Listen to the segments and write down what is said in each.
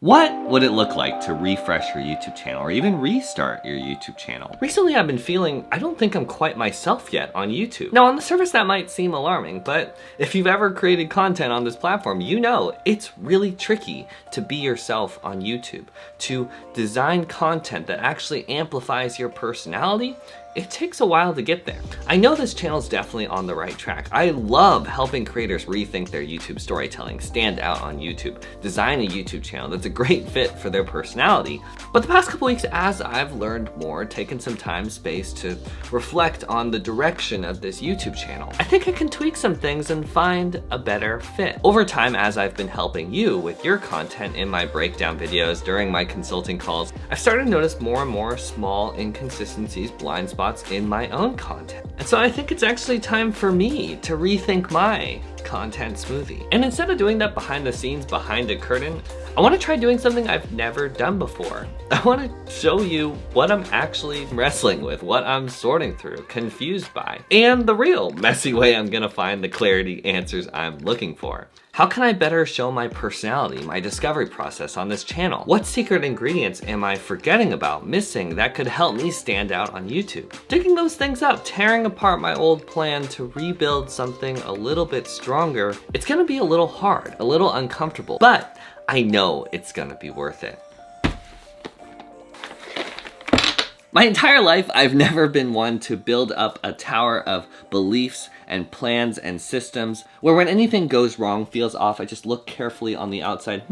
What would it look like to refresh your YouTube channel or even restart your YouTube channel? Recently I've been feeling I don't think I'm quite myself yet on YouTube. Now on the surface that might seem alarming, but if you've ever created content on this platform, you know it's really tricky to be yourself on YouTube. To design content that actually amplifies your personality, it takes a while to get there. I know this channel's definitely on the right track. I love helping creators rethink their YouTube storytelling, stand out on YouTube, design a YouTube channel that's a great fit for their personality. But the past couple weeks, as I've learned more, taken some time, space to reflect on the direction of this YouTube channel, I think I can tweak some things and find a better fit. Over time, as I've been helping you with your content in my breakdown videos, during my consulting calls, I've started to notice more and more small inconsistencies, blind spots in my own content. And so I think it's actually time for me to rethink my content smoothie. And instead of doing that behind the scenes, behind a curtain, I want to try doing something I've never done before. I want to show you what I'm actually wrestling with, what I'm sorting through, confused by, and the real messy way I'm gonna find the clarity answers I'm looking for. How can I better show my personality, my discovery process on this channel? What secret ingredients am I forgetting about, missing, that could help me stand out on YouTube? Digging those things up, tearing apart my old plan to rebuild something a little bit stronger, it's gonna be a little hard, a little uncomfortable, but I know it's gonna be worth it. My entire life, I've never been one to build up a tower of beliefs and plans and systems where when anything goes wrong, feels off, I just look carefully on the outside.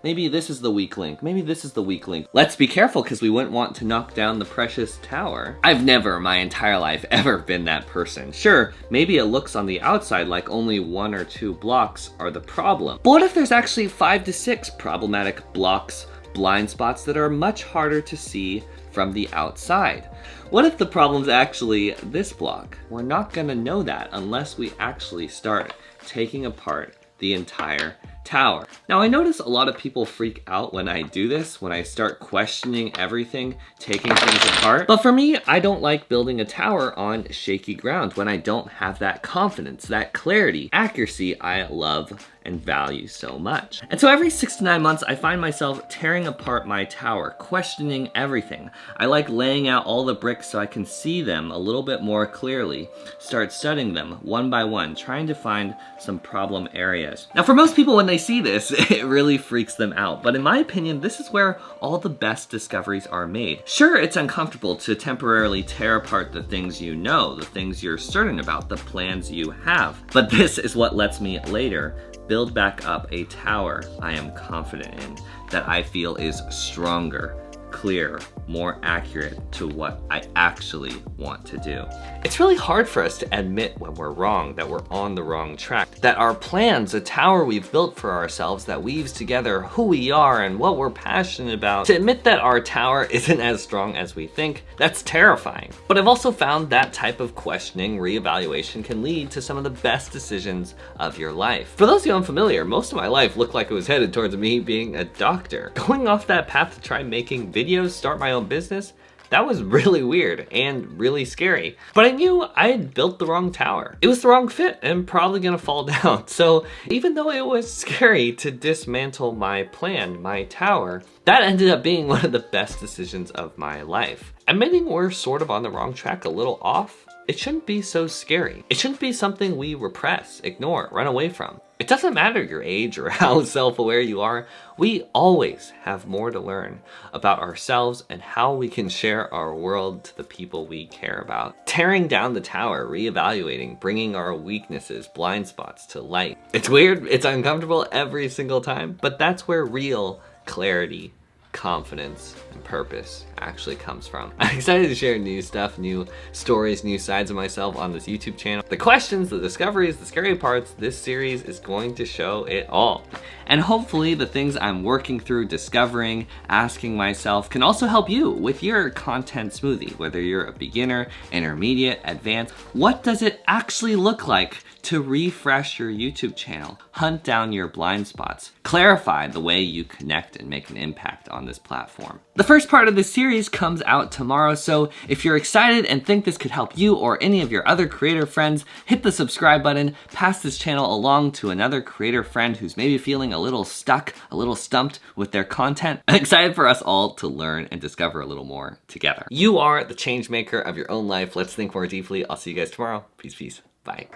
Maybe this is the weak link. Maybe this is the weak link. Let's be careful because we wouldn't want to knock down the precious tower. I've never, my entire life, ever been that person. Sure, maybe it looks on the outside like only 1 or 2 blocks are the problem. But what if there's actually 5 to 6 problematic blocks, blind spots that are much harder to see from the outside? What if the problem's actually this block? We're not gonna know that unless we actually start taking apart the entire tower. Now I notice a lot of people freak out when I do this, when I start questioning everything, taking things apart. But for me, I don't like building a tower on shaky ground when I don't have that confidence, that clarity, accuracy I love and value so much. And so every 6 to 9 months, I find myself tearing apart my tower, questioning everything. I like laying out all the bricks so I can see them a little bit more clearly, start studying them one by one, trying to find some problem areas. Now for most people, when they see this, it really freaks them out. But in my opinion, this is where all the best discoveries are made. Sure, it's uncomfortable to temporarily tear apart the things you know, the things you're certain about, the plans you have. But this is what lets me later build back up a tower I am confident in, that I feel is stronger, clearer, more accurate to what I actually want to do. It's really hard for us to admit when we're wrong, that we're on the wrong track, that our plans, a tower we've built for ourselves that weaves together who we are and what we're passionate about, to admit that our tower isn't as strong as we think, that's terrifying. But I've also found that type of questioning, reevaluation can lead to some of the best decisions of your life. For those of you unfamiliar, most of my life looked like it was headed towards me being a doctor. Going off that path to try making videos, start my own business, that was really weird and really scary. But I knew I had built the wrong tower. It was the wrong fit and probably gonna fall down. So even though it was scary to dismantle my plan, my tower, that ended up being one of the best decisions of my life. Admitting we're sort of on the wrong track, a little off, it shouldn't be so scary. It shouldn't be something we repress, ignore, run away from. It doesn't matter your age or how self-aware you are, we always have more to learn about ourselves and how we can share our world to the people we care about. Tearing down the tower, reevaluating, bringing our weaknesses, blind spots to light. It's weird, it's uncomfortable every single time, but that's where real clarity, confidence, and purpose actually comes from. I'm excited to share new stuff, new stories, new sides of myself on this YouTube channel. The questions, the discoveries, the scary parts, this series is going to show it all. And hopefully the things I'm working through, discovering, asking myself can also help you with your content smoothie, whether you're a beginner, intermediate, advanced. What does it actually look like to refresh your YouTube channel, hunt down your blind spots, clarify the way you connect and make an impact on on this platform. The first part of this series comes out tomorrow, so if you're excited and think this could help you or any of your other creator friends, hit the subscribe button, pass this channel along to another creator friend who's maybe feeling a little stuck, a little stumped with their content. I'm excited for us all to learn and discover a little more together. You are the change maker of your own life. Let's think more deeply. I'll see you guys tomorrow. Peace, peace. Bye.